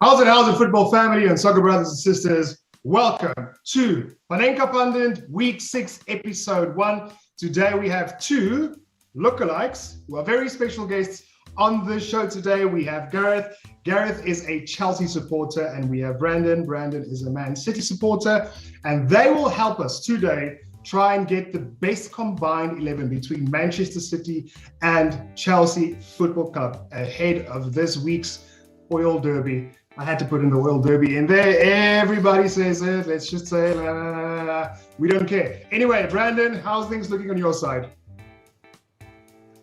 How's it, football family and soccer brothers and sisters? Welcome to Panenka Pundit, Week 6, Episode 1. Today we have two lookalikes who are very special guests on the show today. We have Gareth. Gareth is a Chelsea supporter, and we have Brandon. Brandon is a Man City supporter, and they will help us today try and get the best combined 11 between Manchester City and Chelsea Football Club ahead of this week's Oil Derby. I had to put in the Oil Derby in there. Everybody says it. Let's just say la, la, la, la. We don't care. Anyway, Brandon, how's things looking on your side?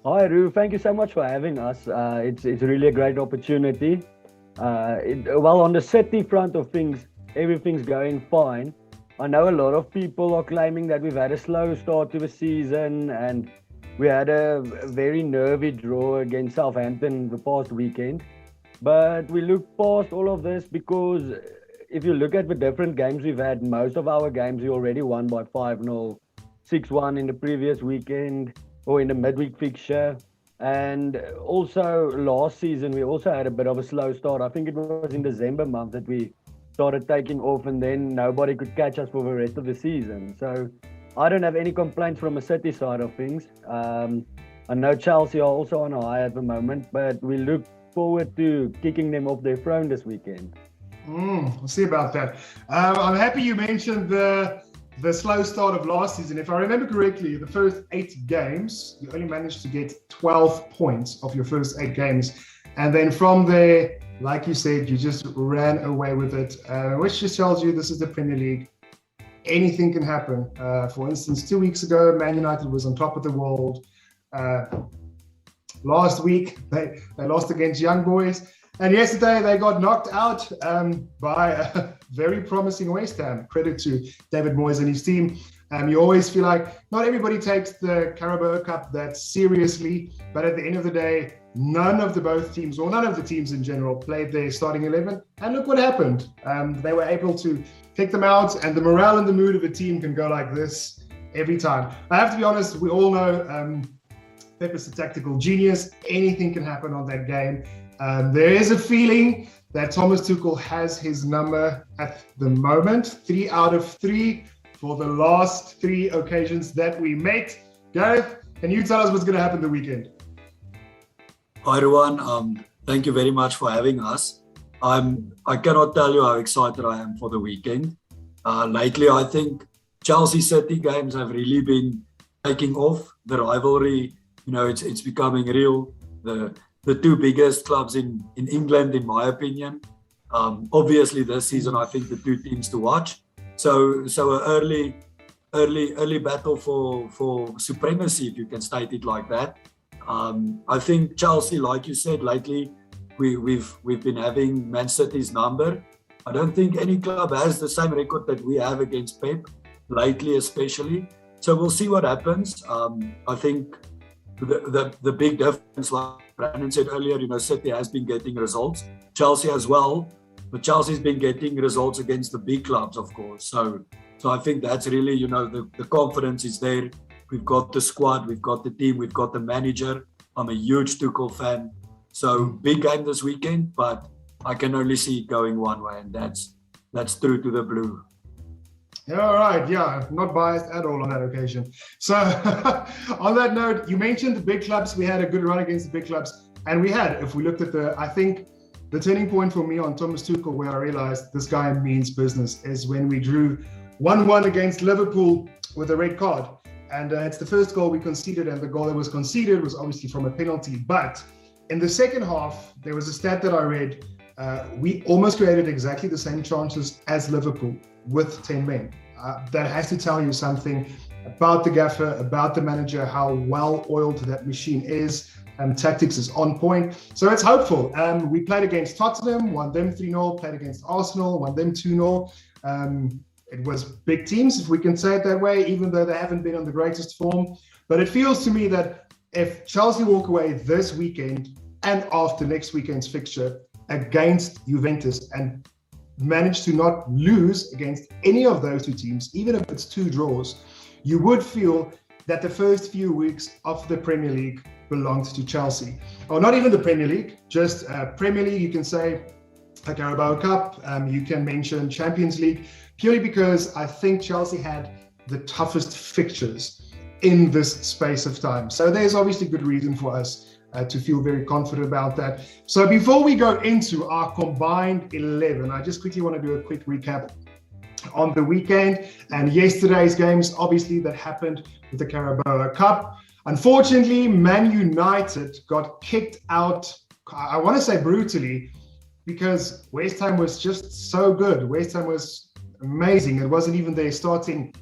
Hi, Ru. Thank you so much for having us. It's really a great opportunity. Well, on the City front of things, everything's going fine. I know a lot of people are claiming that we've had a slow start to the season and we had a very nervy draw against Southampton the past weekend. But we look past all of this because if you look at the different games we've had, most of our games we already won by 5-0, 6-1 in the previous weekend or in the midweek fixture. And also last season, we also had a bit of a slow start. I think it was in December month that we started taking off and then nobody could catch us for the rest of the season. So I don't have any complaints from a City side of things. I know Chelsea are also on a high at the moment, but we look forward to kicking them off their throne this weekend. We'll see about that. I'm happy you mentioned the slow start of last season. If I remember correctly, the first 8 games, you only managed to get 12 points of your first 8 games. And then from there, like you said, you just ran away with it, which just tells you this is the Premier League. Anything can happen. For instance, 2 weeks ago, Man United was on top of the world. Last week, they lost against Young Boys. And yesterday, they got knocked out by a very promising West Ham. Credit to David Moyes and his team. You always feel like not everybody takes the Carabao Cup that seriously, but at the end of the day, none of the teams in general played their starting 11. And look what happened. They were able to pick them out, and the morale and the mood of a team can go like this every time. I have to be honest, we all know Pep is a tactical genius. Anything can happen on that game. There is a feeling that Thomas Tuchel has his number at the moment. 3 out of 3 for the last 3 occasions that we met. Gareth, can you tell us what's going to happen the weekend? Hi everyone, thank you very much for having us. I cannot tell you how excited I am for the weekend. Lately, I think Chelsea City games have really been taking off. The rivalry, it's becoming real. The 2 biggest clubs in England, in my opinion. Obviously, this season, I think the 2 teams to watch. So an early battle for supremacy, if you can state it like that. I think Chelsea, like you said, lately we've been having Man City's number. I don't think any club has the same record that we have against Pep, lately especially. So we'll see what happens. I think the big difference, like Brandon said earlier, City has been getting results. Chelsea as well, but Chelsea's been getting results against the big clubs, of course. So I think that's really, the confidence is there. We've got the squad, we've got the team, we've got the manager. I'm a huge Tuchel fan. So big game this weekend, but I can only see it going one way, and that's through to the blue. Yeah, all right. Yeah, not biased at all on that occasion. So on that note, you mentioned the big clubs. We had a good run against the big clubs. And we had, if we looked at I think the turning point for me on Thomas Tuchel, where I realized this guy means business, is when we drew 1-1 against Liverpool with a red card. And it's the first goal we conceded, and the goal that was conceded was obviously from a penalty. But in the second half, there was a stat that I read. We almost created exactly the same chances as Liverpool with 10 men. That has to tell you something about the gaffer, about the manager, how well-oiled that machine is. Tactics is on point. So it's hopeful. We played against Tottenham, won them 3-0, played against Arsenal, won them 2-0. It was big teams, if we can say it that way, even though they haven't been on the greatest form. But it feels to me that if Chelsea walk away this weekend and after next weekend's fixture against Juventus and manage to not lose against any of those 2 teams, even if it's 2 draws, you would feel that the first few weeks of the Premier League belonged to Chelsea. Or not even the Premier League, just Premier League, you can say a Carabao Cup. You can mention Champions League, purely because I think Chelsea had the toughest fixtures in this space of time. So there's obviously good reason for us to feel very confident about that. So before we go into our combined 11, I just quickly want to do a quick recap on the weekend and yesterday's games, obviously, that happened with the Carabao Cup. Unfortunately, Man United got kicked out, I want to say brutally, because West Ham was just so good. West Ham was amazing. It wasn't even their starting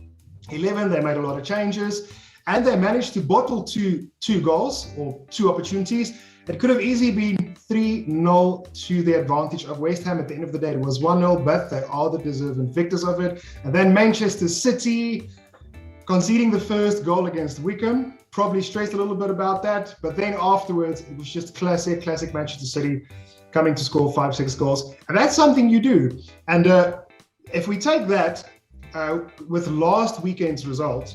11. They made a lot of changes, and they managed to bottle two goals or two opportunities. It could have easily been 3-0 to the advantage of West Ham. At the end of the day, it was 1-0, but they are the deserving victors of it. And then Manchester City conceding the first goal against Wickham. Probably stressed a little bit about that, but then afterwards, it was just classic Manchester City coming to score 5-6 goals. And that's something you do. And if we take that with last weekend's result,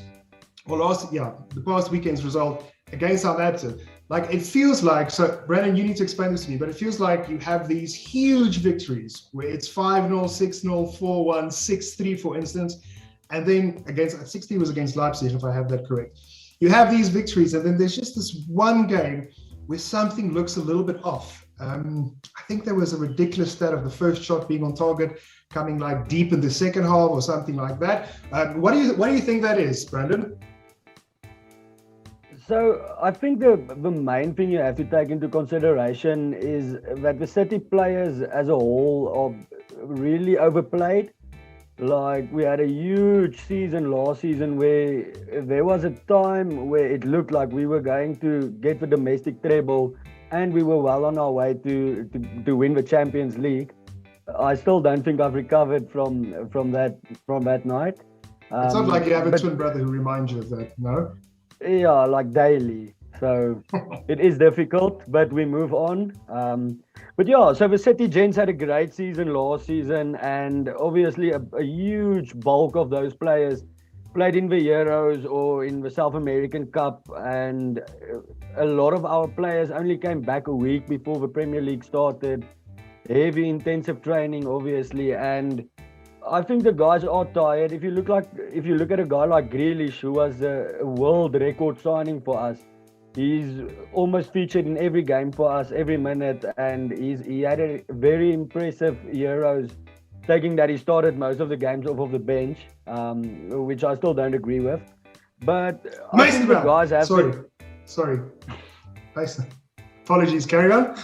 or the past weekend's result against Southampton, like it feels like, so Brandon, you need to explain this to me, but it feels like you have these huge victories where it's 5-0, 6-0, 4-1, 6-3, for instance. And then against 6-3 was against Leipzig, if I have that correct. You have these victories, and then there's just this one game where something looks a little bit off. I think there was a ridiculous stat of the first shot being on target, coming like deep in the second half or something like that. What do you think that is, Brandon? So I think the main thing you have to take into consideration is that the City players as a whole are really overplayed. Like, we had a huge season last season where there was a time where it looked like we were going to get the domestic treble and we were well on our way to win the Champions League. I still don't think I've recovered from that night. It's not like you have a twin brother who reminds you of that, no? Yeah, like daily. So it is difficult, but we move on. But yeah, so the City gents had a great season last season, and obviously a huge bulk of those players played in the Euros or in the South American Cup, and a lot of our players only came back a week before the Premier League started. Heavy intensive training, obviously, and I think the guys are tired. If you look at a guy like Grealish, who was a world record signing for us, he's almost featured in every game for us, every minute, and he had a very impressive Euros, taking that he started most of the games off of the bench, which I still don't agree with. But I think the guys have Sorry. Apologies, carry on.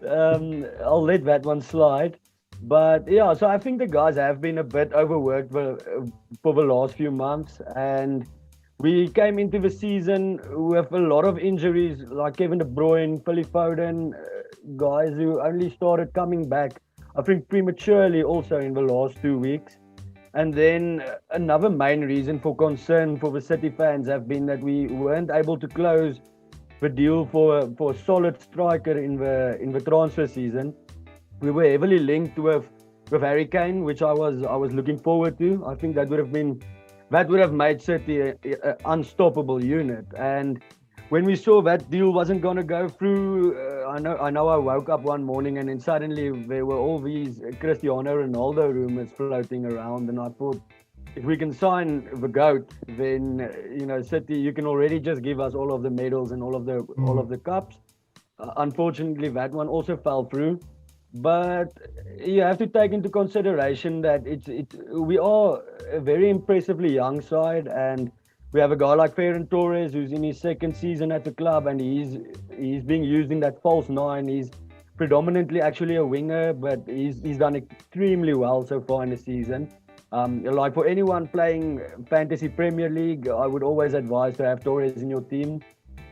I'll let that one slide. But yeah, so I think the guys have been a bit overworked for the last few months, and we came into the season with a lot of injuries, like Kevin De Bruyne, Phil Foden, guys who only started coming back, I think, prematurely also in the last 2 weeks. And then another main reason for concern for the City fans have been that we weren't able to close the deal for a solid striker in the transfer season. We were heavily linked with Harry Kane, which I was looking forward to. I think that would have made City an unstoppable unit. And when we saw that deal wasn't going to go through, I know I woke up one morning and then suddenly there were all these Cristiano Ronaldo rumors floating around, and I thought, if we can sign the GOAT, then City, you can already just give us all of the medals and all of the cups. Unfortunately, that one also fell through. But you have to take into consideration that we are a very impressively young side, and we have a guy like Ferran Torres who's in his second season at the club, and he's being used in that false nine. He's predominantly actually a winger, but he's done extremely well so far in the season. Like, for anyone playing Fantasy Premier League, I would always advise to have Torres in your team.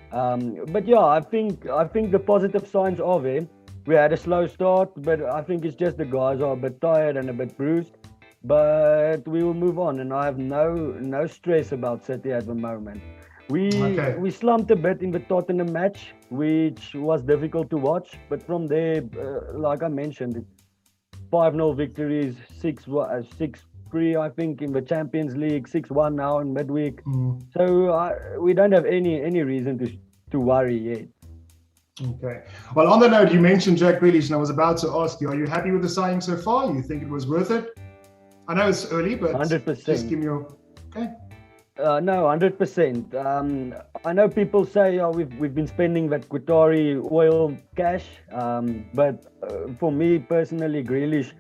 But yeah, I think the positive signs are there. We had a slow start, but I think it's just the guys are a bit tired and a bit bruised. But we will move on, and I have no stress about City at the moment. We slumped a bit in the Tottenham match, which was difficult to watch. But from there, like I mentioned, 5-0 victories, 6-3, I think, in the Champions League, 6-1 now in midweek. So we don't have any reason to worry yet. Okay. Well, on the note, you mentioned Jack Grealish, and I was about to ask you, are you happy with the signing so far? You think it was worth it? I know it's early, but 100%. just give me your... Okay. No, 100%. I know people say, oh, we've been spending that Qatari oil cash, but for me personally, Grealish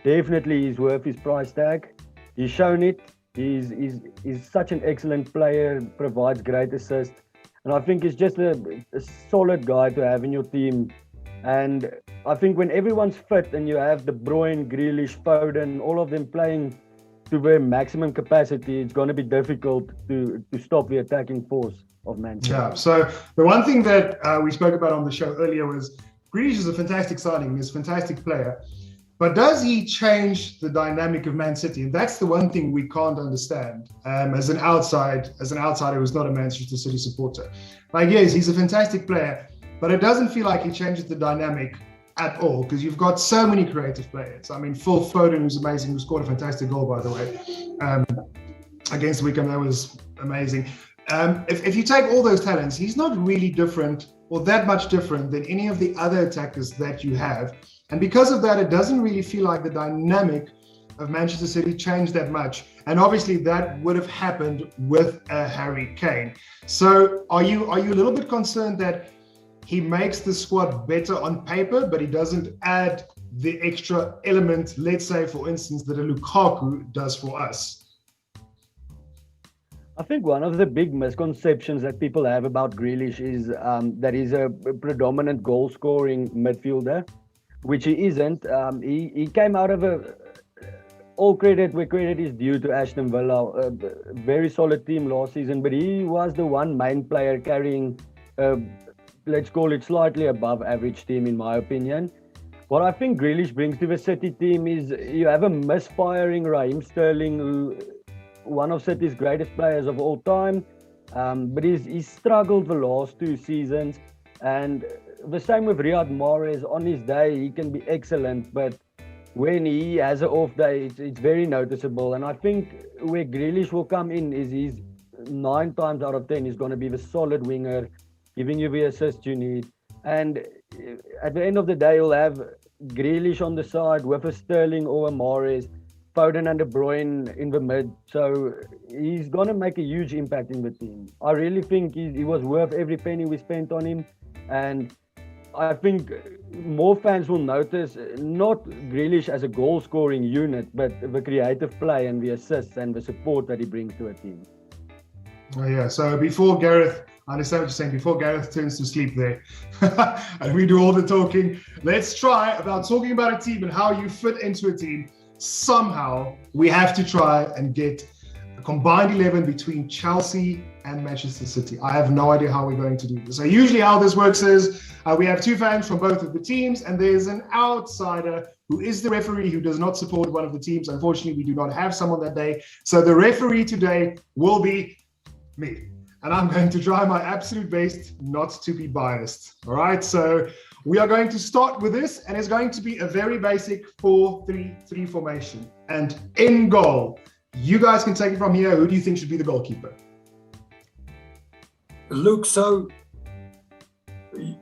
definitely is worth his price tag. He's shown it. He's such an excellent player, provides great assists, and I think he's just a solid guy to have in your team. And I think when everyone's fit and you have De Bruyne, Grealish, Foden, all of them playing to their maximum capacity, it's going to be difficult to stop the attacking force of Man City. Yeah, so the one thing that we spoke about on the show earlier was Grealish is a fantastic signing, he's a fantastic player, but does he change the dynamic of Man City? And that's the one thing we can't understand as an outsider who's not a Manchester City supporter. Like, yes, he's a fantastic player, but it doesn't feel like he changes the dynamic at all, because you've got so many creative players. I mean, Phil Foden, who's amazing, who scored a fantastic goal, by the way, against Wickham. That was amazing. If you take all those talents, he's not really different or that much different than any of the other attackers that you have. And because of that, it doesn't really feel like the dynamic of Manchester City changed that much. And obviously that would have happened with Harry Kane. So are you a little bit concerned that he makes the squad better on paper, but he doesn't add the extra element, let's say, for instance, that a Lukaku does for us? I think one of the big misconceptions that people have about Grealish is that he's a predominant goal-scoring midfielder, which he isn't. He came out of all credit where credit is due to Aston Villa, a very solid team last season, but he was the one main player carrying let's call it slightly above average team, in my opinion. What I think Grealish brings to the City team is you have a misfiring Raheem Sterling, who one of City's greatest players of all time, but he's struggled the last 2 seasons. And the same with Riyad Mahrez. On his day, he can be excellent, but when he has an off day, it's very noticeable. And I think where Grealish will come in is he's 9 times out of 10 he's going to be the solid winger, giving you the assist you need. And at the end of the day, you'll have Grealish on the side with a Sterling or a Mahrez, Foden and De Bruyne in the mid. So he's going to make a huge impact in the team. I really think he was worth every penny we spent on him. And I think more fans will notice not Grealish as a goal-scoring unit, but the creative play and the assists and the support that he brings to a team. Oh, yeah. So before Gareth, I understand what you're saying, before Gareth turns to sleep there, and we do all the talking, let's try about talking about a team and how you fit into a team. Somehow, we have to try and get a combined 11 between Chelsea and Manchester City. I have no idea how we're going to do this. So usually how this works is we have 2 fans from both of the teams, and there's an outsider who is the referee who does not support one of the teams. Unfortunately, we do not have someone that day. So the referee today will be me. And I'm going to try my absolute best not to be biased. All right, so we are going to start with this, and it's going to be a very basic 4-3-3 formation. And in goal, you guys can take it from here. Who do you think should be the goalkeeper? Look, so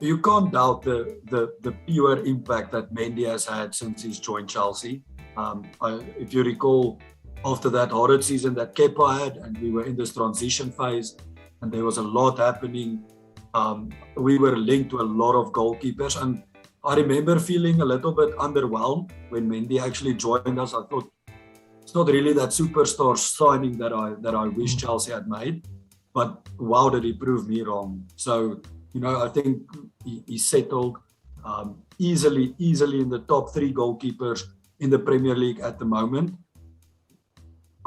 you can't doubt the pure impact that Mendy has had since he's joined Chelsea. If you recall, after that horrid season that Kepa had, and we were in this transition phase, and there was a lot happening. We were linked to a lot of goalkeepers, and I remember feeling a little bit underwhelmed when Mendy actually joined us. I thought it's not really that superstar signing that I wish Chelsea had made, but wow, did he prove me wrong. So, I think he settled easily in the top 3 goalkeepers in the Premier League at the moment.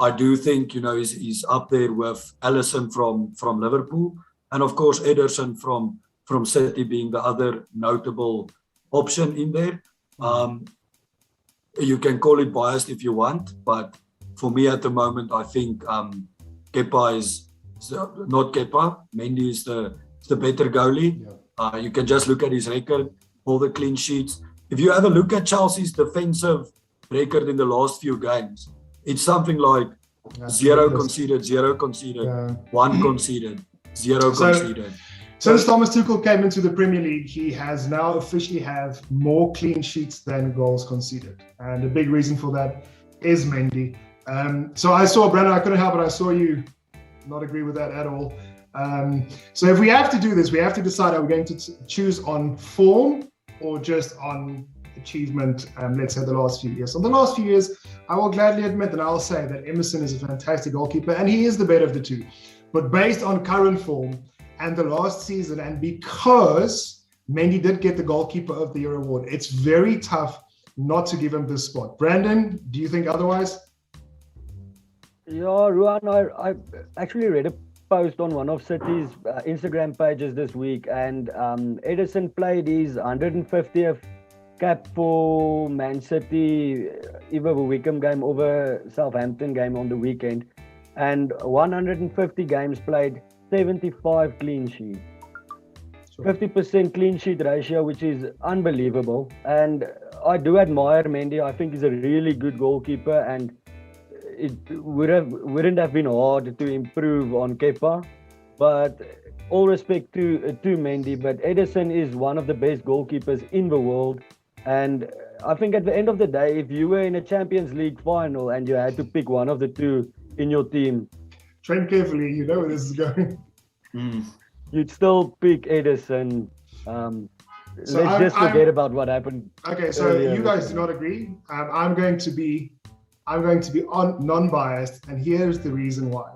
I do think, he's up there with Alisson from Liverpool, and of course Ederson from City being the other notable option in there. You can call it biased if you want, but for me at the moment, I think Kepa is not Kepa. Mendy is the better goalie. Yeah. You can just look at his record, all the clean sheets. If you have a look at Chelsea's defensive record in the last few games, it's something like 0 conceded, 0 conceded, 1 conceded, 0 conceded. Since Thomas Tuchel came into the Premier League, he has now officially have more clean sheets than goals conceded. And a big reason for that is Mendy. So I saw, Brandon, I couldn't help it. I saw you not agree with that at all. So if we have to do this, we have to decide, are we going to choose on form or just on achievement, let's say the last few years. So the last few years, I will gladly admit, and I'll say that Emerson is a fantastic goalkeeper and he is the better of the two. But based on current form and the last season, and because Mendy did get the Goalkeeper of the Year award, it's very tough not to give him this spot. Brandon, do you think otherwise? Yeah, Ruan, I actually read a post on one of City's Instagram pages this week, and Edison played his 150th cap for Man City, either the Wickham game or the Southampton game on the weekend, and 150 games played, 75 clean sheets. 50% clean sheet ratio, which is unbelievable. And I do admire Mendy. I think he's a really good goalkeeper, and it wouldn't have been hard to improve on Kepa. But all respect to Mendy, but Edison is one of the best goalkeepers in the world. And I think at the end of the day, if you were in a Champions League final and you had to pick one of the two in your team, train carefully, you know where this is going. You'd still pick Edison. Let's just forget about what happened. Okay, so you guys do not agree. I'm going to be non-biased, and here's the reason why.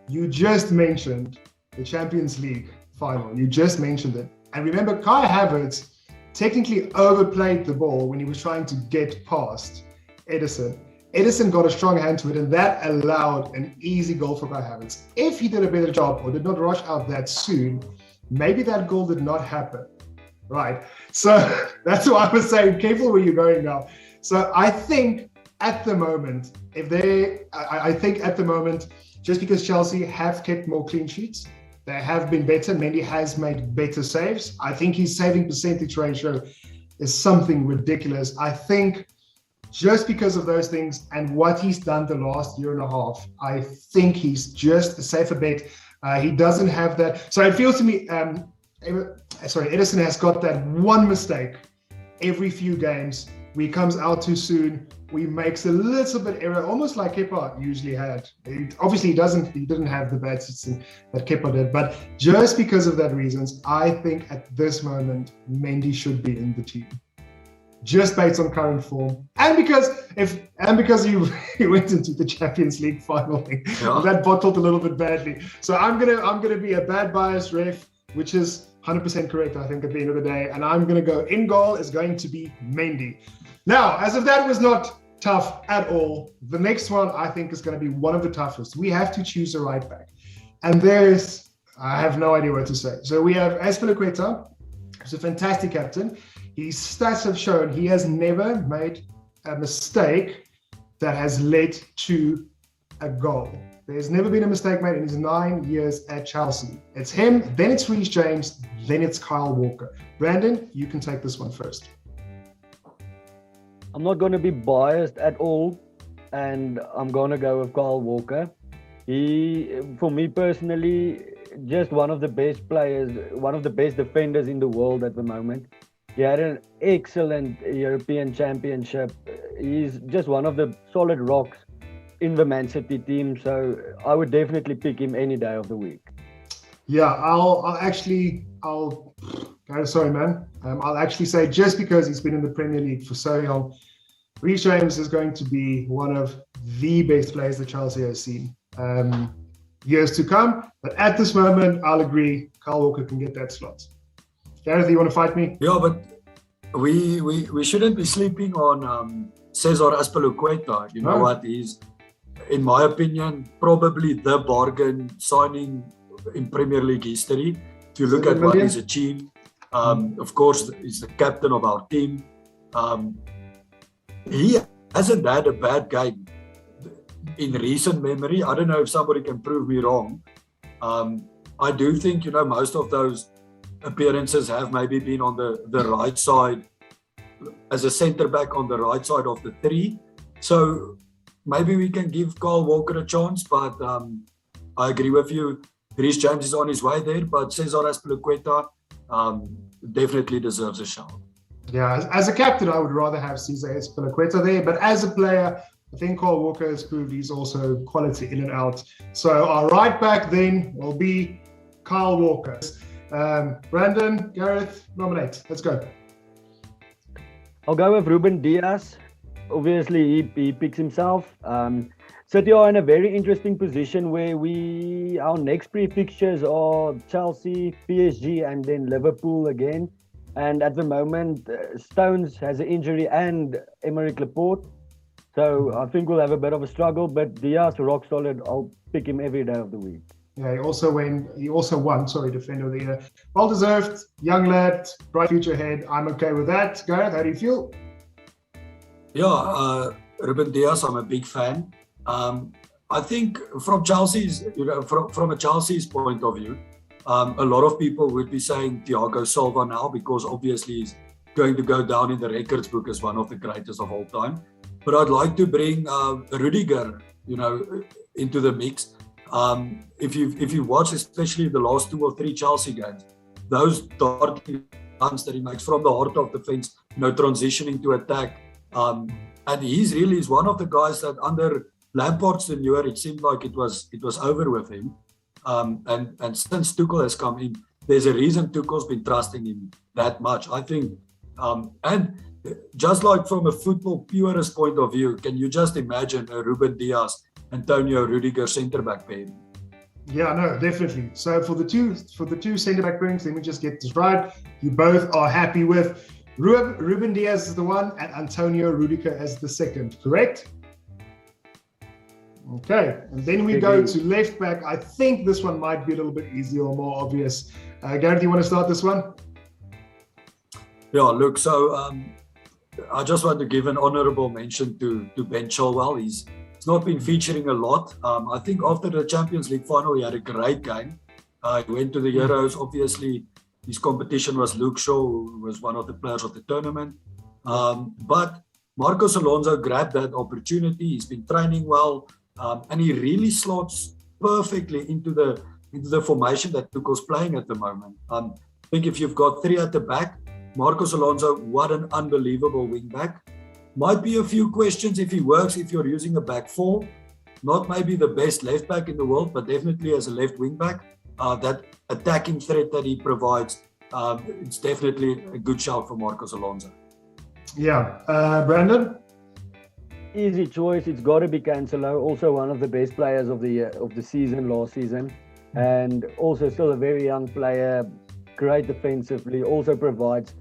You just mentioned the Champions League final. You just mentioned it, and remember, Kai Havertz technically overplayed the ball when he was trying to get past Edison. Edison got a strong hand to it, and that allowed an easy goal for Kai Havertz. If he did a better job or did not rush out that soon, maybe that goal did not happen, right? So that's why I was saying, careful where you're going now. So I think at the moment, just because Chelsea have kept more clean sheets, they have been better. Mendy has made better saves. I think his saving percentage ratio is something ridiculous. I think just because of those things and what he's done the last year and a half, I think he's just a safer bet. He doesn't have that. So it feels to me, Edison has got that one mistake every few games. He comes out too soon. He makes a little bit error, almost like Kepa usually had. Obviously, he didn't have the bad system that Kepa did. But just because of that reasons, I think at this moment, Mendy should be in the team. Just based on current form, and because he went into the Champions League final thing, that bottled a little bit badly. So I'm gonna be a bad bias ref, which is 100% correct, I think, at the end of the day. And I'm gonna go in goal is going to be Mendy. Now, as if that was not tough at all, the next one I think is going to be one of the toughest. We have to choose a right back, and I have no idea what to say. So we have Azpilicueta, who's a fantastic captain. His stats have shown he has never made a mistake that has led to a goal. There's never been a mistake made in his 9 years at Chelsea. It's him, then it's Reece James, then it's Kyle Walker. Brandon, you can take this one first. I'm not going to be biased at all, and I'm going to go with Kyle Walker. He, for me personally, just one of the best players, one of the best defenders in the world at the moment. He had an excellent European Championship. He's just one of the solid rocks in the Man City team, so I would definitely pick him any day of the week. Yeah, I'll actually say, just because he's been in the Premier League for so long, Reece James is going to be one of the best players that Chelsea has seen years to come. But at this moment, I'll agree, Kyle Walker can get that slot. Gareth, you want to fight me? Yeah, but we shouldn't be sleeping on Cesar Azpilicueta. You know what? He's, in my opinion, probably the bargain signing in Premier League history. If you look at what he's achieved, of course, he's the captain of our team. He hasn't had a bad game in recent memory. I don't know if somebody can prove me wrong. I do think, most of those appearances have maybe been on the right side as a centre back on the right side of the three. So maybe we can give Kyle Walker a chance, but I agree with you. Reece James is on his way there, but Cesar Azpilicueta definitely deserves a shout. Yeah, as a captain, I would rather have Cesar Azpilicueta there, but as a player, I think Kyle Walker has proved he's also quality in and out. So our right back then will be Kyle Walker. Brandon, Gareth, nominate. Let's go. I'll go with Ruben Diaz. Obviously, he picks himself. City are in a very interesting position where our next pre-fixtures are Chelsea, PSG, and then Liverpool again. And at the moment, Stones has an injury and Emerick Laporte. So I think we'll have a bit of a struggle, but Diaz, rock solid. I'll pick him every day of the week. Yeah, he also won, Defender of the Year. Well deserved, young lad, bright future ahead. I'm okay with that. Gareth, how do you feel? Yeah, Ruben Diaz, I'm a big fan. I think from Chelsea's, from a Chelsea's point of view, a lot of people would be saying Thiago Silva now because obviously he's going to go down in the records book as one of the greatest of all time. But I'd like to bring Rudiger, into the mix. If you watch, especially the last 2 or 3 Chelsea games, those darting runs that he makes from the heart of defense, transitioning to attack, and he's one of the guys that under Lampard's tenure, it seemed like it was over with him. And since Tuchel has come in, there's a reason Tuchel's been trusting him that much. I think, and just like from a football purist point of view, can you just imagine a Ruben Diaz, Antonio Rudiger centre-back pair? Yeah, no, definitely. So for the two centre-back pairings, let me just get this right. You both are happy with Ruben Diaz as the one and Antonio Rudiger as the second, correct? Okay, and then we go to left back. I think this one might be a little bit easier or more obvious. Gareth, do you want to start this one? Yeah, look, so I just want to give an honourable mention to Ben Chilwell. He's not been featuring a lot. I think after the Champions League final, he had a great game. He went to the Euros. Obviously, his competition was Luke Shaw, who was one of the players of the tournament. But Marcos Alonso grabbed that opportunity. He's been training well. And he really slots perfectly into the formation that Tuchel's playing at the moment. I think if you've got 3 at the back, Marcos Alonso, what an unbelievable wing back. Might be a few questions if he works, if you're using a back 4. Not maybe the best left back in the world, but definitely as a left wing back. That attacking threat that he provides, it's definitely a good shout for Marcos Alonso. Yeah. Brandon? Easy choice. It's got to be Cancelo, also one of the best players of the season last season, and also still a very young player, great defensively, also provides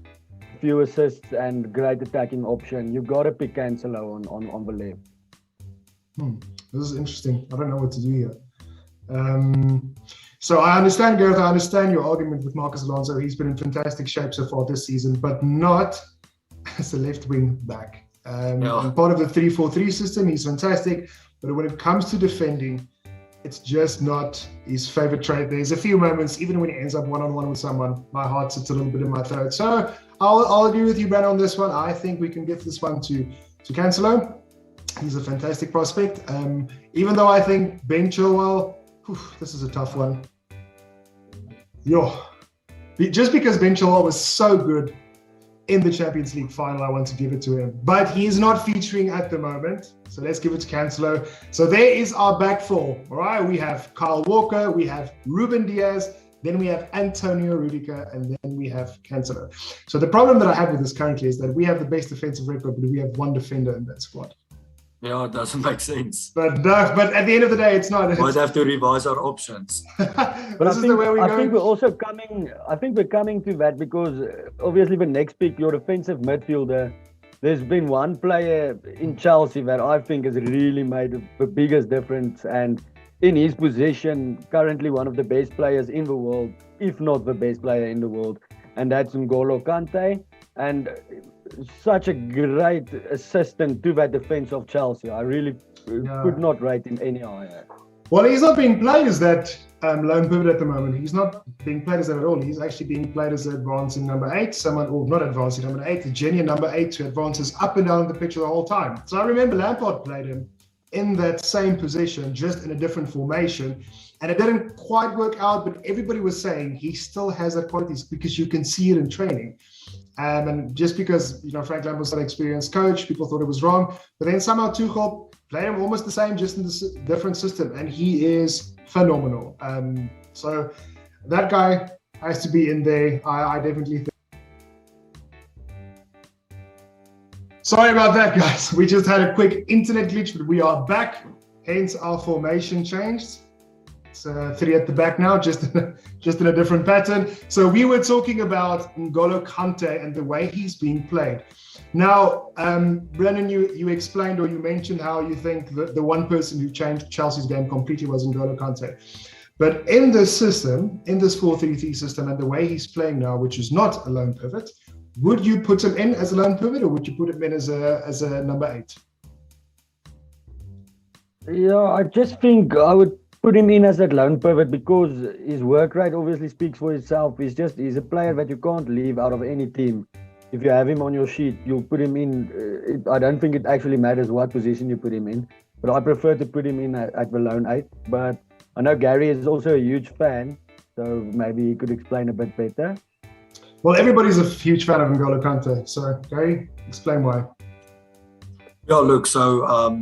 few assists and great attacking option. You've got to pick Cancelo on the left. This is interesting. I don't know what to do here. So I understand, Gareth, I understand your argument with Marcos Alonso. He's been in fantastic shape so far this season, but not as a left wing back. Part of the 3-4-3 system, he's fantastic, but when it comes to defending, it's just not his favorite trait. There's a few moments, even when he ends up one-on-one with someone, my heart sits a little bit in my throat. So I'll agree with you, Brandon, on this one. I think we can give this one to Cancelo. He's a fantastic prospect. Even though I think Ben Chilwell, this is a tough one. Just because Ben Chilwell was so good in the Champions League final, I want to give it to him. But he's not featuring at the moment, so let's give it to Cancelo. So there is our back 4. All right, we have Kyle Walker, we have Ruben Diaz, then we have Antonio Rudiger, and then we have Cancelo. So the problem that I have with this currently is that we have the best defensive record, but we have one defender in that squad. Yeah, it doesn't make sense. But at the end of the day, it's not. Might have to revise our options. But I think we're also coming. I think we're coming to that because obviously the next pick, your defensive midfielder. There's been one player in Chelsea that I think has really made the biggest difference, and in his position, currently one of the best players in the world, if not the best player in the world, and that's N'Golo Kante. And such a great assistant to that defense of Chelsea. I really could not rate him any higher. Well, he's not being played as that lone pivot at the moment. He's not being played as that at all. He's actually being played as an advancing number 8, not advancing number 8, a genuine number 8 who advances up and down the pitch the whole time. So I remember Lampard played him in that same position, just in a different formation. And it didn't quite work out, but everybody was saying he still has that qualities because you can see it in training. And just because, Frank Lampard was an experienced coach, people thought it was wrong. But then somehow Tuchel played him almost the same, just in this different system. And he is phenomenal. So that guy has to be in there. I definitely think. Sorry about that, guys. We just had a quick internet glitch, but we are back. Hence our formation changed. It's 3 at the back now, just in a different pattern. So we were talking about N'Golo Kante and the way he's being played. Now, Brandon, you explained or you mentioned how you think the one person who changed Chelsea's game completely was N'Golo Kante. But in this system, in this 4-3-3 system, and the way he's playing now, which is not a lone pivot, would you put him in as a lone pivot, or would you put him in as a number 8? Yeah, I just think I would put him in as that lone pivot because his work rate obviously speaks for itself. He's a player that you can't leave out of any team. If you have him on your sheet, you'll put him in. I don't think it actually matters what position you put him in, but I prefer to put him in at the lone 8. But I know Gary is also a huge fan, so maybe he could explain a bit better. Well, everybody's a huge fan of N'Golo Kante. So, Gary, explain why. Yeah, look, so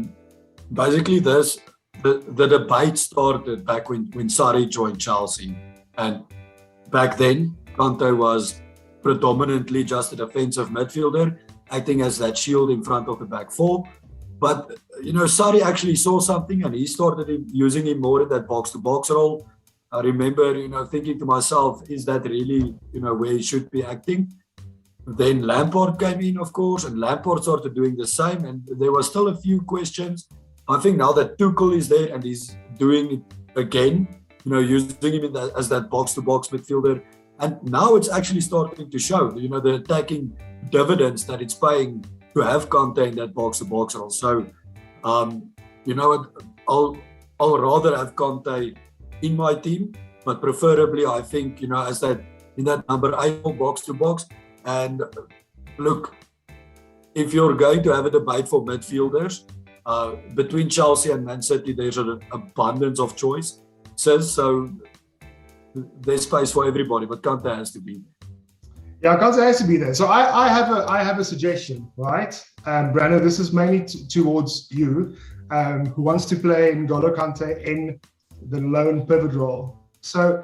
basically the debate started back when Sarri joined Chelsea. And back then, Kante was predominantly just a defensive midfielder, acting as that shield in front of the back four. But, Sarri actually saw something and he started using him more in that box-to-box role. I remember, thinking to myself, is that really, where he should be acting? Then Lampard came in, of course, and Lampard started doing the same. And there were still a few questions. I think now that Tuchel is there and he's doing it again, using him as that box-to-box midfielder. And now it's actually starting to show, the attacking dividends that it's paying to have Kante in that box-to-box role. So, I'll rather have Kante in my team, but preferably I think, as that in that number 8 box-to-box. And look, if you're going to have a debate for midfielders, between Chelsea and Man City, there's an abundance of choice. So there's space for everybody, but Kante has to be. Yeah, Kante has to be there. So I have a suggestion, right? Brandon, this is mainly towards you, who wants to play N'Golo Kante in the lone pivot role. So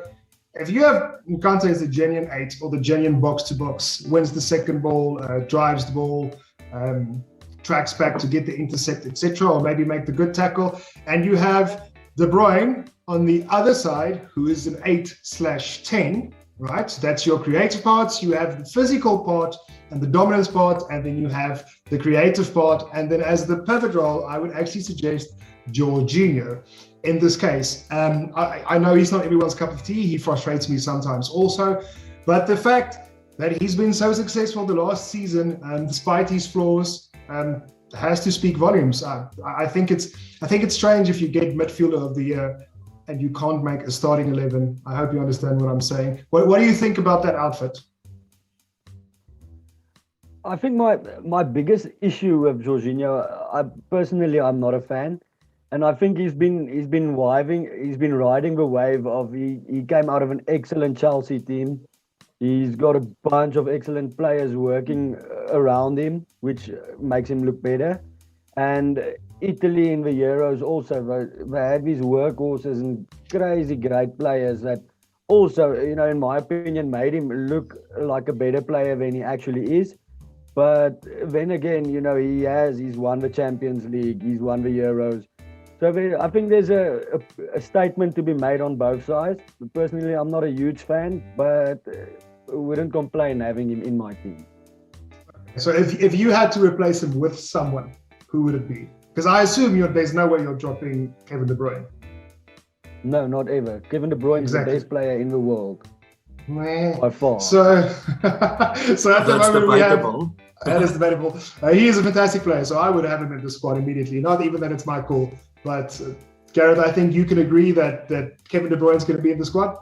if you have Kante as the genuine 8 or the genuine box-to-box, wins the second ball, drives the ball, tracks back to get the intercept, etc., or maybe make the good tackle, and you have De Bruyne on the other side, who is an 8/10, right? So that's your creative parts. You have the physical part and the dominance part, and then you have the creative part. And then as the pivot role, I would actually suggest Jorginho in this case. I know he's not everyone's cup of tea. He frustrates me sometimes also. But the fact that he's been so successful the last season, despite his flaws, has to speak volumes. I think it's strange if you get midfielder of the year and you can't make a starting 11. I hope you understand what I'm saying. What do you think about that outfit? I think my biggest issue with Jorginho, I'm not a fan. And I think he's been riding the wave of he came out of an excellent Chelsea team. He's got a bunch of excellent players working around him, which makes him look better. And Italy in the Euros also, they had these workhorses and crazy great players that also, in my opinion, made him look like a better player than he actually is. But then again, he's won the Champions League, he's won the Euros. So I think there's a statement to be made on both sides. Personally, I'm not a huge fan, but wouldn't complain having him in my team. So if you had to replace him with someone, who would it be? Because I assume there's no way you're dropping Kevin De Bruyne. No, not ever. Kevin De Bruyne is the best player in the world. By far. So at the moment that is debatable. He is a fantastic player, so I would have him in the squad immediately. Not even that it's my call, but Gareth, I think you can agree that Kevin De Bruyne is going to be in the squad.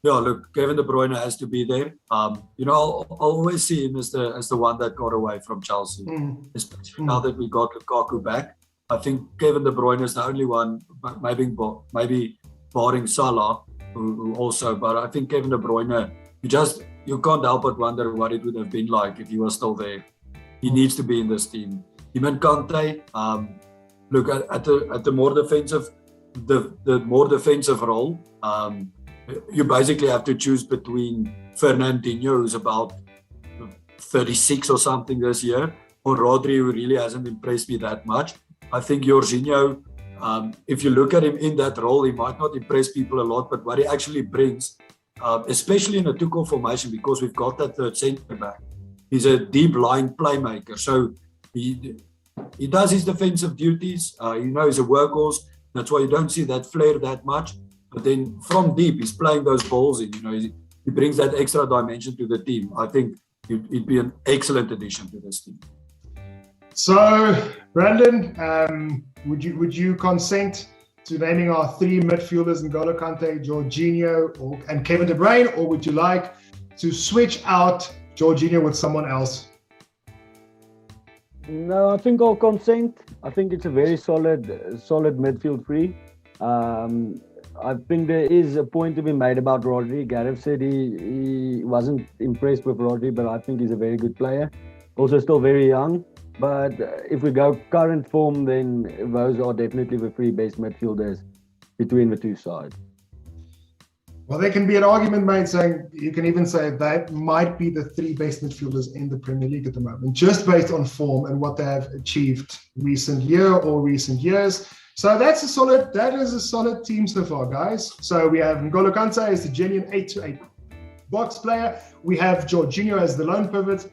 Yeah, look, Kevin De Bruyne has to be there. I'll always see him as the one that got away from Chelsea, especially now that we got Lukaku back. I think Kevin De Bruyne is the only one, maybe barring Salah, who also. But I think Kevin De Bruyne, you can't help but wonder what it would have been like if he was still there. He needs to be in this team. Him and Kante, look at the more defensive, the more defensive role. You basically have to choose between Fernandinho, who's about 36 or something this year, or Rodri, who really hasn't impressed me that much. I think Jorginho, if you look at him in that role, he might not impress people a lot, but what he actually brings, especially in a Tuchel formation, because we've got that third centre back, he's a deep lying playmaker. So he does his defensive duties. He's a workhorse. That's why you don't see that flair that much. But then from deep, he's playing those balls in. He brings that extra dimension to the team. I think he'd be an excellent addition to this team. So, Brandon, would you consent to naming our three midfielders: N'Golo Kante, Jorginho, and Kevin De Bruyne, or would you like to switch out Jorginho with someone else? No, I think I'll consent. I think it's a very solid midfield three. I think there is a point to be made about Rodri. Gareth said he wasn't impressed with Rodri, but I think he's a very good player. Also still very young. But if we go current form, then those are definitely the three best midfielders between the two sides. Well, there can be an argument made saying, you can even say that might be the three best midfielders in the Premier League at the moment, just based on form and what they have achieved recent year or recent years. So that is a solid team so far, guys. So we have N'Golo Kante as the genuine 8-to-8 box player. We have Jorginho as the lone pivot.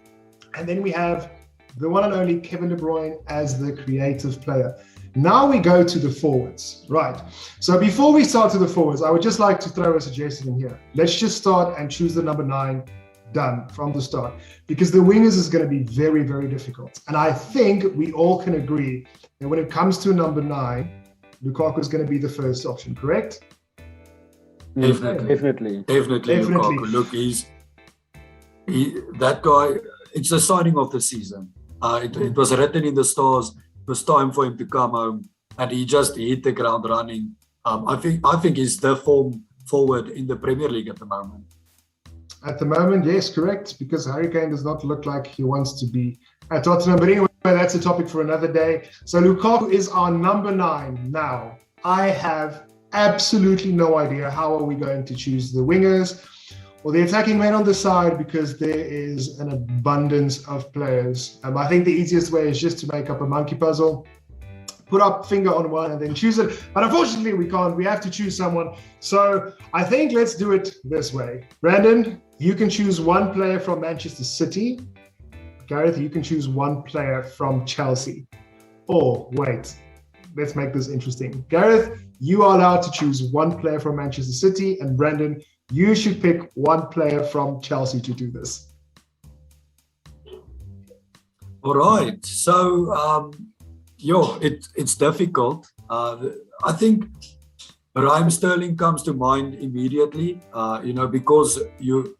And then we have the one and only Kevin De Bruyne as the creative player. Now we go to the forwards, right? So before we start to the forwards, I would just like to throw a suggestion in here. Let's just start and choose the number 9 done from the start, because the wingers is going to be very, very difficult. And I think we all can agree that when it comes to number 9, Lukaku is going to be the first option, correct? Definitely. Lukaku. Look, that guy. It's the signing of the season. It was written in the stars. It was time for him to come home, and he just hit the ground running. I think he's the form forward in the Premier League at the moment. At the moment, yes, correct, because Harry Kane does not look like he wants to be at Tottenham. But anyway, that's a topic for another day. So Lukaku is our number 9 now. I have absolutely no idea how are we going to choose the wingers or the attacking man on the side, because there is an abundance of players. I think the easiest way is just to make up a monkey puzzle, put up finger on one and then choose it. But unfortunately, we can't. We have to choose someone. So I think let's do it this way. Brandon, you can choose one player from Manchester City. Gareth, you can choose one player from Chelsea. Or wait, let's make this interesting. Gareth, you are allowed to choose one player from Manchester City, and Brandon, you should pick one player from Chelsea to do this. All right. So, it's difficult. I think Raheem Sterling comes to mind immediately. Because you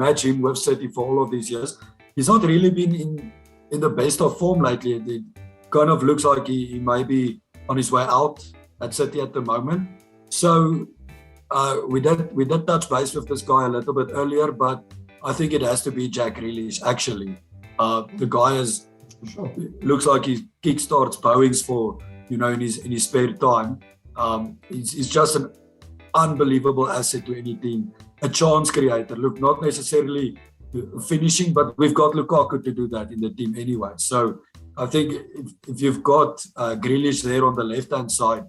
match him with City for all of these years. He's not really been in the best of form lately. It kind of looks like he may be on his way out at City at the moment. So we did touch base with this guy a little bit earlier, but I think it has to be Jack Grealish. Actually, the guy looks like he kickstarts Boeings for in his spare time. He's just an unbelievable asset to any team. A chance creator. Look, not necessarily finishing, but we've got Lukaku to do that in the team anyway. So I think if you've got Grealish there on the left-hand side,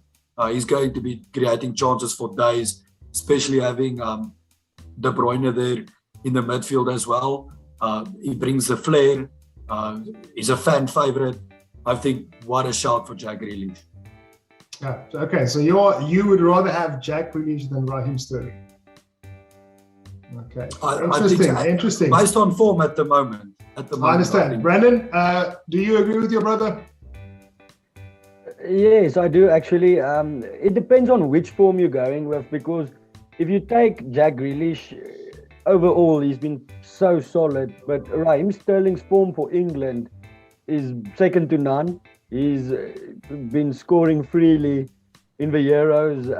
he's going to be creating chances for days, especially having De Bruyne there in the midfield as well. He brings the flair. He's a fan favourite. I think what a shout for Jack Grealish. Yeah. Okay, so you would rather have Jack Grealish than Raheem Sterling. Okay. Interesting. Based on form at the moment. I understand. Brandon, do you agree with your brother? Yes, I do actually. It depends on which form you're going with, because if you take Jack Grealish, overall he's been so solid, but Raheem Sterling's form for England is second to none. He's been scoring freely. in the Euros.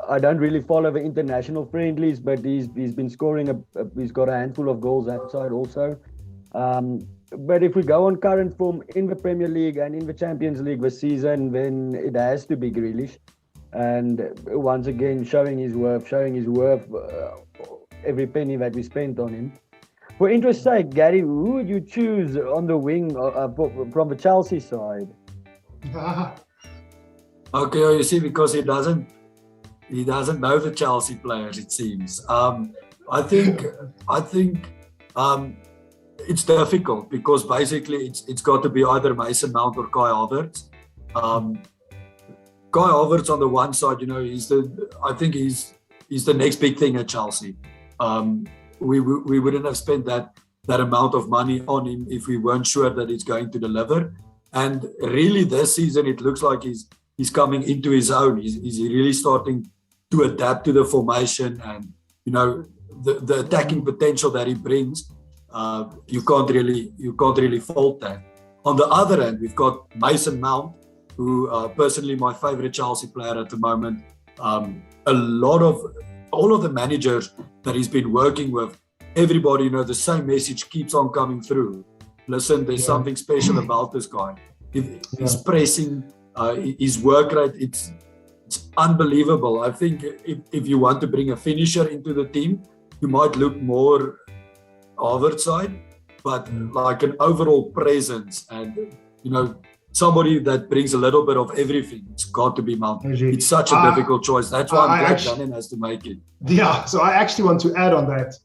I don't really follow the international friendlies, but he's been scoring. He's got a handful of goals that side also. But if we go on current form in the Premier League and in the Champions League this season, then it has to be Grealish. And once again, showing his worth, every penny that we spent on him. For interest's sake, Gary, who would you choose on the wing from the Chelsea side? Okay, you see, because he doesn't know the Chelsea players, it seems. I think it's difficult because basically it's got to be either Mason Mount or Kai Havertz. Kai Havertz on the one side, I think he's the next big thing at Chelsea. We wouldn't have spent that amount of money on him if we weren't sure that he's going to deliver. And really, this season it looks like he's coming into his own. He's really starting to adapt to the formation, and the attacking potential that he brings. You can't really fault that. On the other hand, we've got Mason Mount, who personally my favorite Chelsea player at the moment. All of the managers that he's been working with, everybody, the same message keeps on coming through. Listen, there's something special about this guy. His pressing, his work rate, it's unbelievable. I think if you want to bring a finisher into the team, you might look more Harvard side, but like an overall presence and, somebody that brings a little bit of everything, it's got to be Mount. It's such a difficult choice. That's why I'm glad Dannon has to make it. Yeah, so I actually want to add on that.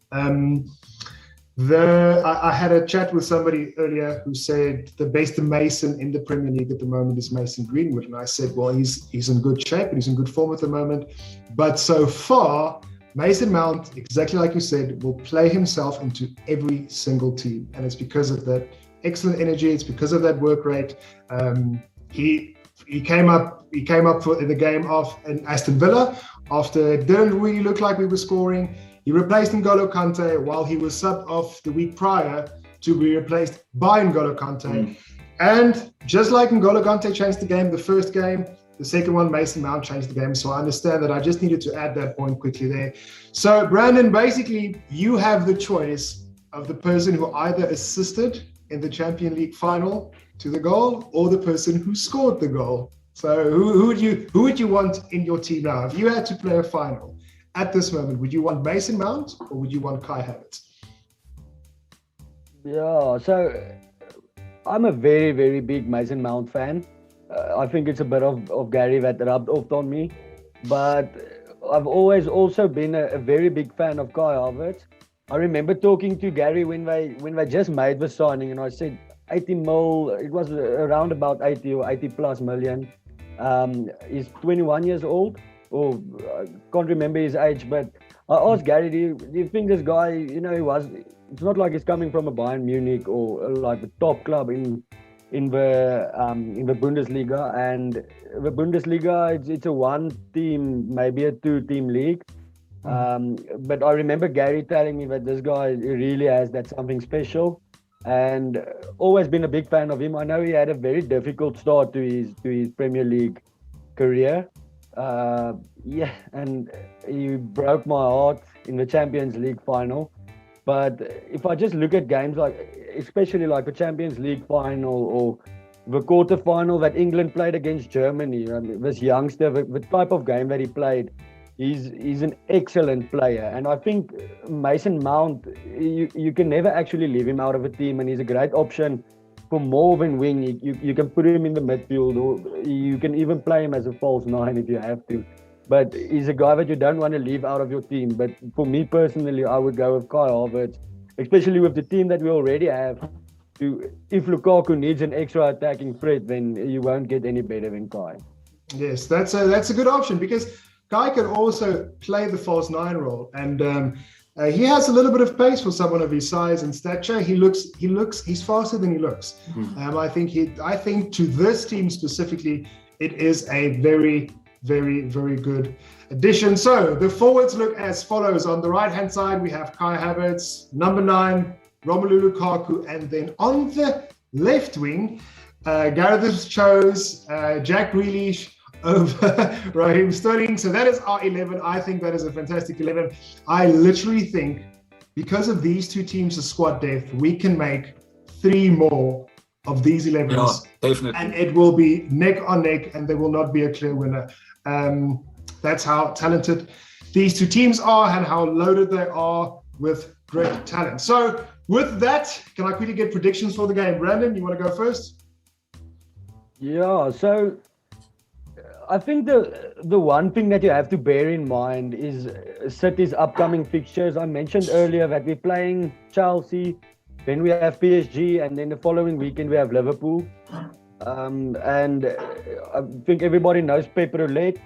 I had a chat with somebody earlier who said the best Mason in the Premier League at the moment is Mason Greenwood. And I said, well, he's in good shape and he's in good form at the moment. But so far, Mason Mount, exactly like you said, will play himself into every single team. And it's because of that excellent energy. It's because of that work rate. He came up in the game in Aston Villa after it didn't really look like we were scoring. He replaced N'Golo Kante while he was subbed off the week prior to be replaced by N'Golo Kante. And just like N'Golo Kante changed the game the first game, the second one, Mason Mount changed the game. So I understand that. I just needed to add that point quickly there. So Brandon, basically you have the choice of the person who either assisted in the Champions League final to the goal or the person who scored the goal. So who would you want in your team now? If you had to play a final at this moment, would you want Mason Mount or would you want Kai Havertz? Yeah, so I'm a very, very big Mason Mount fan. I think it's a bit of Gary that rubbed off on me. But I've always also been a very big fan of Kai Havertz. I remember talking to Gary when they just made the signing, and I said 80 mil, it was around about 80 or 80 plus million. He's 21 years old, or I can't remember his age, but I asked Gary, do you think this guy, it's not like he's coming from a Bayern Munich or like the top club in the Bundesliga, and the Bundesliga, it's a one team, maybe a two team league. But I remember Gary telling me that this guy really has that something special, and always been a big fan of him. I know he had a very difficult start to his Premier League career. And he broke my heart in the Champions League final. But if I just look at games especially like the Champions League final or the quarter final that England played against Germany, this youngster, the type of game that he played, he's an excellent player. And I think Mason Mount, you can never actually leave him out of a team, and he's a great option for more than wing. You can put him in the midfield, or you can even play him as a false nine if you have to. But he's a guy that you don't want to leave out of your team. But for me personally, I would go with Kai Havertz, especially with the team that we already have. If Lukaku needs an extra attacking threat, then you won't get any better than Kai. Yes, that's a good option, because Kai can also play the false nine role, and he has a little bit of pace for someone of his size and stature. He's faster than he looks. I think to this team specifically, it is a very, very, very good addition. So the forwards look as follows. On the right-hand side, we have Kai Havertz, number 9, Romelu Lukaku, and then on the left wing, Gareth chose Jack Grealish over Raheem Sterling. So that is our 11. I think that is a fantastic 11. I literally think because of these two teams' squad depth, we can make 3 more of these 11s. Yeah, definitely. And it will be neck on neck, and there will not be a clear winner. That's how talented these two teams are and how loaded they are with great talent. So with that, can I quickly get predictions for the game? Brandon, you want to go first? Yeah, so I think the one thing that you have to bear in mind is City's upcoming fixtures. I mentioned earlier that we're playing Chelsea, then we have PSG, and then the following weekend we have Liverpool. And I think everybody knows Pep Roulette.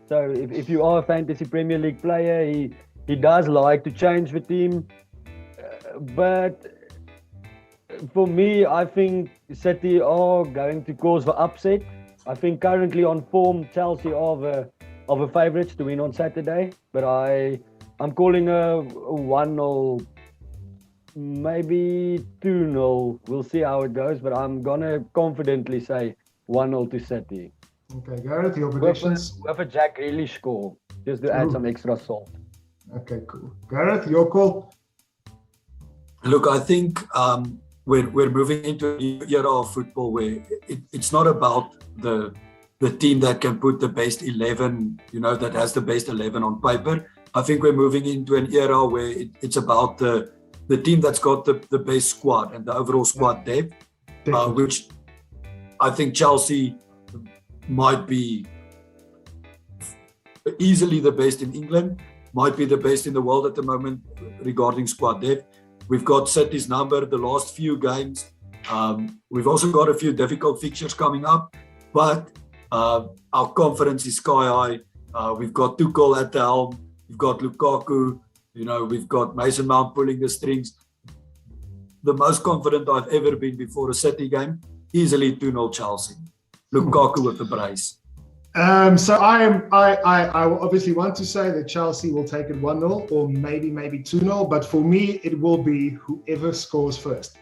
So if you are a fantasy Premier League player, he does like to change the team. But for me, I think City are going to cause the upset. I think currently on form, Chelsea are the favourites to win on Saturday. But I'm calling a 1-0, maybe 2-0. We'll see how it goes. But I'm going to confidently say 1-0 to City. Okay, Gareth, your predictions? With a Jack Grealish score, just to add some extra salt. Okay, cool. Gareth, your call? Look, I think we're moving into a new era of football where it's not about the team that can put the best 11, that has the best 11 on paper. I think we're moving into an era where it's about the team that's got the best squad and the overall squad depth, which I think Chelsea might be easily the best in England, might be the best in the world at the moment regarding squad depth. We've got City's number the last few games. We've also got a few difficult fixtures coming up, but our confidence is sky high. We've got Tuchel at the helm. We've got Lukaku. We've got Mason Mount pulling the strings. The most confident I've ever been before a City game. Easily 2-0 Chelsea. Lukaku with the brace. So I obviously want to say that Chelsea will take it 1-0 or maybe 2-0, but for me it will be whoever scores first,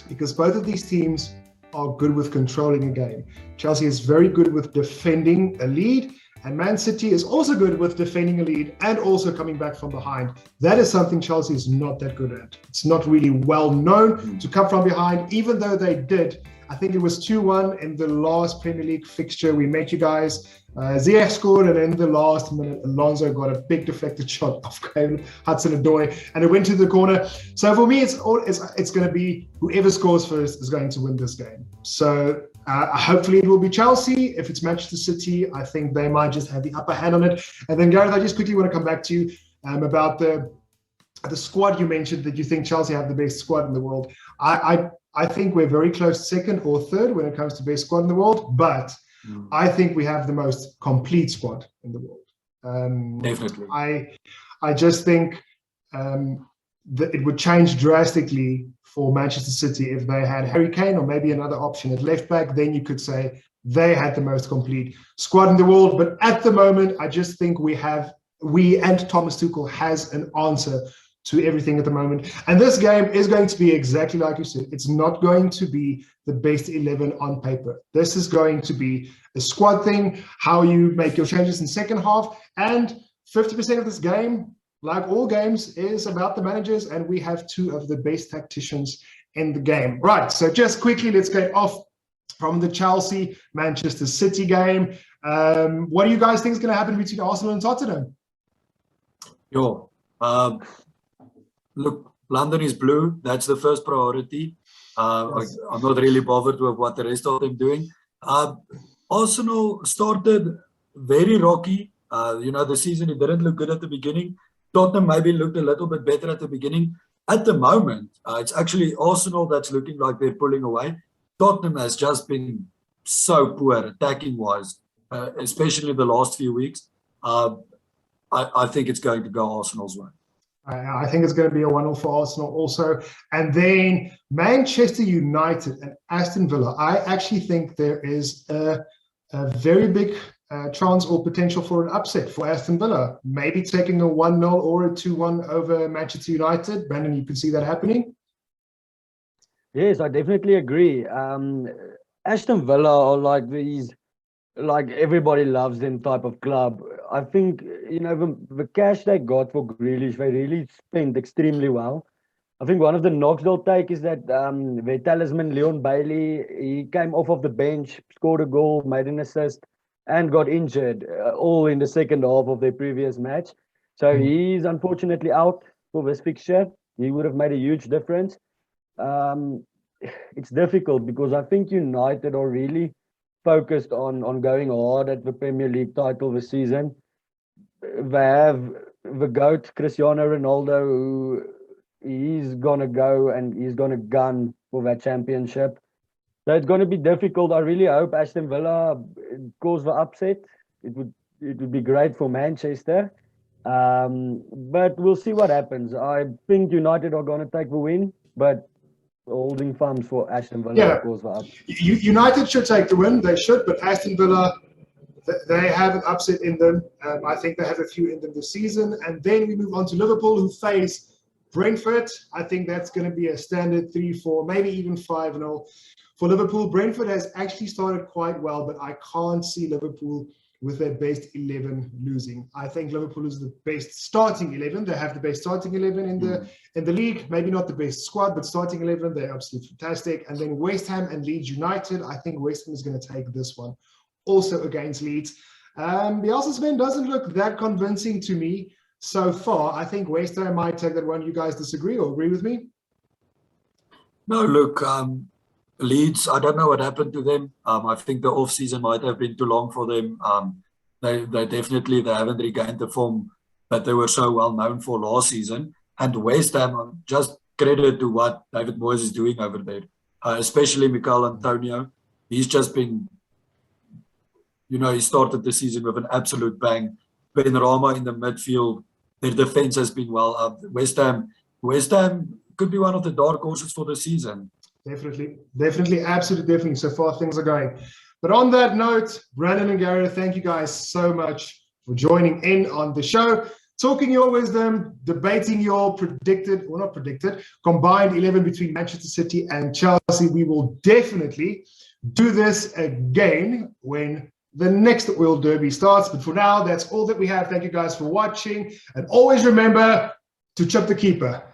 because both of these teams are good with controlling a game. Chelsea is very good with defending a lead, and Man City is also good with defending a lead and also coming back from behind. That is something Chelsea is not that good at. It's not really well known to come from behind, even though they did. I think it was 2-1 in the last Premier League fixture. We met you guys. Ziyech scored, and in the last minute, Alonso got a big deflected shot off Hudson-Odoi, and it went to the corner. So for me, it's going to be whoever scores first is going to win this game. So hopefully it will be Chelsea. If it's Manchester City, I think they might just have the upper hand on it. And then Gareth, I just quickly want to come back to you about the squad. You mentioned that you think Chelsea have the best squad in the world. I think we're very close second or third when it comes to best squad in the world, but I think we have the most complete squad in the world. Definitely. I just think that it would change drastically for Manchester City if they had Harry Kane or maybe another option at left back. Then you could say they had the most complete squad in the world. But at the moment, I just think we and Thomas Tuchel has an answer to everything at the moment. And this game is going to be exactly like you said. It's not going to be the best 11 on paper. This is going to be a squad thing, how you make your changes in second half. And 50% of this game, like all games, is about the managers. And we have 2 of the best tacticians in the game. Right, so just quickly, let's get off from the Chelsea-Manchester City game. What do you guys think is going to happen between Arsenal and Tottenham? Yo, look, London is blue. That's the first priority. Yes. I'm not really bothered with what the rest of them doing. Arsenal started very rocky. The season, it didn't look good at the beginning. Tottenham maybe looked a little bit better at the beginning. At the moment, it's actually Arsenal that's looking like they're pulling away. Tottenham has just been so poor attacking-wise, especially the last few weeks. I think it's going to go Arsenal's way. I think it's going to be a 1-0 for Arsenal also. And then Manchester United and Aston Villa. I actually think there is a very big chance or potential for an upset for Aston Villa. Maybe taking a 1-0 or a 2-1 over Manchester United. Brandon, you can see that happening? Yes, I definitely agree. Aston Villa are like these like everybody loves them type of club. I think, the cash they got for Grealish, they really spent extremely well. I think one of the knocks they'll take is that their talisman, Leon Bailey, he came off of the bench, scored a goal, made an assist, and got injured, all in the second half of their previous match. So he's unfortunately out for this fixture. He would have made a huge difference. Um, it's difficult because I think United are really focused on going hard at the Premier League title this season. They have the GOAT, Cristiano Ronaldo, who he's gonna go and he's gonna gun for that championship. So it's gonna be difficult. I really hope Aston Villa cause the upset. It would be great for Manchester. But we'll see what happens. I think United are gonna take the win, but holding thumbs for Aston Villa Yeah, to cause the upset. United should take the win. They should, but Aston Villa, they have an upset in them. I think they have a few in them this season. And then we move on to Liverpool, who face Brentford. I think that's going to be a standard 3-4, maybe even 5-0 for Liverpool. Brentford has actually started quite well, but I can't see Liverpool with their best 11 losing. I think Liverpool is the best starting 11. They have the best starting 11 in the league. Maybe not the best squad, but starting 11, they're absolutely fantastic. And then West Ham and Leeds United. I think West Ham is going to take this one, also against Leeds. Bielsa's men doesn't look that convincing to me so far. I think West Ham might take that one. You guys disagree or agree with me? No, look, Leeds, I don't know what happened to them. I think the off-season might have been too long for them. They definitely haven't regained the form that they were so well known for last season. And West Ham, just credit to what David Moyes is doing over there, especially Mikel Antonio. He's just been, he started the season with an absolute bang. Benrahma in the midfield, their defense has been well up. West Ham could be one of the dark horses for the season. Definitely, absolutely, definitely. So far, things are going. But on that note, Brandon and Gareth, thank you guys so much for joining in on the show, talking your wisdom, debating your combined 11 between Manchester City and Chelsea. We will definitely do this again when the next Oil Derby starts. But for now, that's all that we have. Thank you guys for watching. And always remember to chip the keeper.